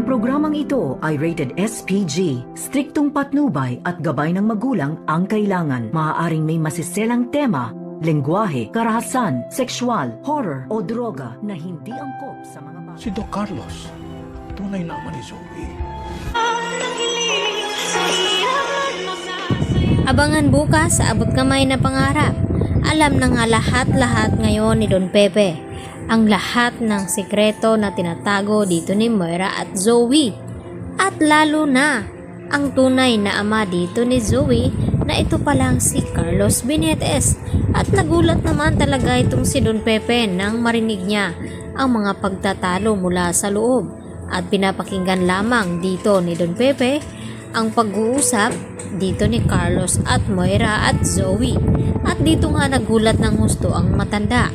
programang ito ay rated SPG. Striktong patnubay at gabay ng magulang ang kailangan. Maaaring may masiselang tema, lengguwahe, karahasan, sexual, horror o droga na hindi angkop sa mga bata. Si Doc Carlos, tunay na ama ni Zoe. Abangan bukas sa Abot Kamay na Pangarap. Alam na nga lahat-lahat ngayon ni Don Pepe ang lahat ng sekreto na tinatago dito ni Moira at Zoe. At lalo na ang tunay na ama dito ni Zoe na ito palang si Carlos Benetes. At nagulat naman talaga itong si Don Pepe nang marinig niya ang mga pagtatalo mula sa loob. At pinapakinggan lamang dito ni Don Pepe ang pag-uusap dito ni Carlos at Moira at Zoe. At dito nga nagulat ng husto ang matanda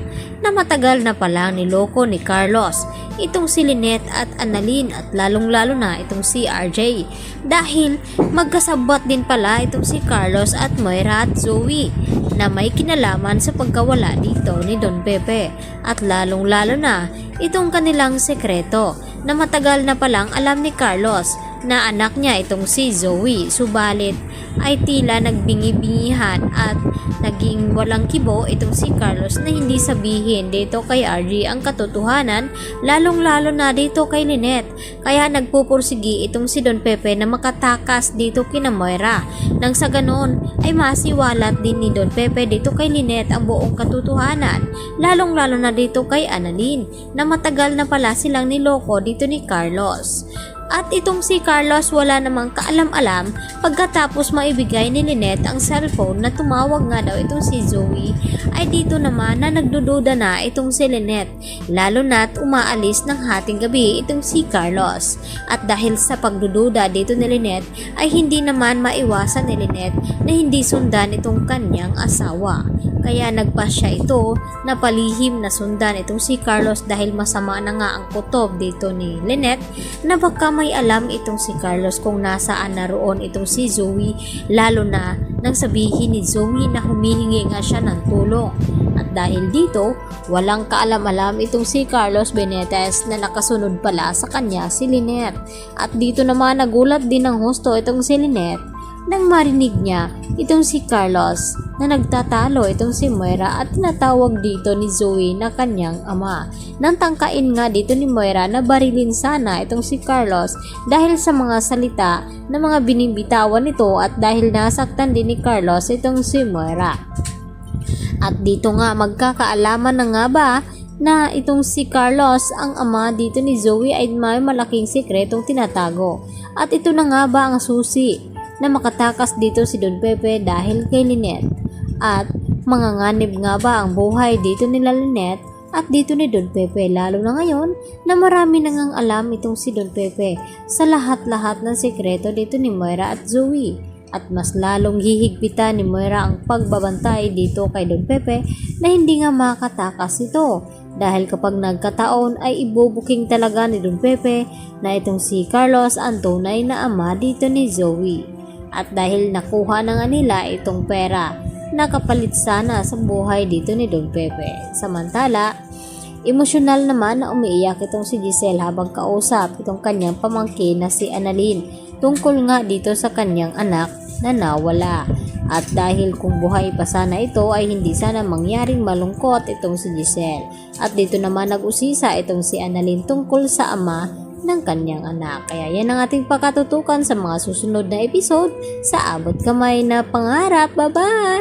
na matagal na palang niloko ni Carlos itong si Lynette at Annalyn at lalong-lalo na itong si RJ dahil magkasabot din pala itong si Carlos at Moira at Zoe na may kinalaman sa pagkawala dito ni Don Pepe at lalong-lalo na itong kanilang sekreto na matagal na palang alam ni Carlos na anak niya itong si Zoe, subalit ay tila nagbingi-bingihan at naging walang kibo itong si Carlos na hindi sabihin dito kay RJ ang katotohanan, lalong-lalo na dito kay Lynette. Kaya nagpupursigi itong si Don Pepe na makatakas dito kina Moira nang sa ganon ay masiwalat din ni Don Pepe dito kay Lynette ang buong katotohanan, lalong-lalo na dito kay Annalyn na matagal na pala silang niloko dito ni Carlos. At itong si Carlos wala namang kaalam-alam pagkatapos maibigay ni Lynette ang cellphone na tumawag nga daw itong si Zoe ay dito naman na nagdududa na itong si Lynette lalo na't umaalis ng hating gabi itong si Carlos. At dahil sa pagdududa dito ni Lynette ay hindi naman maiwasan ni Lynette na hindi sundan itong kanyang asawa. Kaya nagpasya ito na palihim na sundan itong si Carlos dahil masama na nga ang kutob dito ni Lynette na baka may alam itong si Carlos kung nasaan naroon itong si Zoe, lalo na nang sabihin ni Zoe na humihingi nga siya ng tulong. At dahil dito, walang kaalam-alam itong si Carlos Benetes na nakasunod pala sa kanya si Lynette. At dito naman nagulat din ng husto itong si Lynette nang marinig niya itong si Carlos na nagtatalo itong si Moira at tinatawag dito ni Zoe na kanyang ama. Nang tangkain nga dito ni Moira na barilin sana itong si Carlos dahil sa mga salita na mga binibitawan nito at dahil nasaktan din ni Carlos itong si Moira. At dito nga magkakaalaman na nga ba na itong si Carlos ang ama dito ni Zoe ay may malaking sikretong tinatago. At ito na nga ba ang susi na makatakas dito si Don Pepe dahil kay Lynette? At manganganib nga ba ang buhay dito nila Lynette at dito ni Don Pepe, lalo na ngayon na marami nang alam itong si Don Pepe sa lahat-lahat ng sekreto dito ni Moira at Zoe. At mas lalong hihigpitan ni Moira ang pagbabantay dito kay Don Pepe na hindi nga makatakas ito dahil kapag nagkataon ay ibubuking talaga ni Don Pepe na itong si Carlos ang tunay na ama dito ni Zoe. At dahil nakuha na nga nila itong pera, nakapalit sana sa buhay dito ni Don Pepe. Samantala, emosyonal naman na umiiyak itong si Giselle habang kausap itong kanyang pamangkin na si Annalyn tungkol nga dito sa kanyang anak na nawala. At dahil kung buhay pa sana ito ay hindi sana mangyaring malungkot itong si Giselle. At dito naman nag-usisa itong si Annalyn tungkol sa ama ng kanyang anak. Kaya yan ang ating pagkatutukan sa mga susunod na episode sa Abot Kamay na Pangarap. Bye-bye!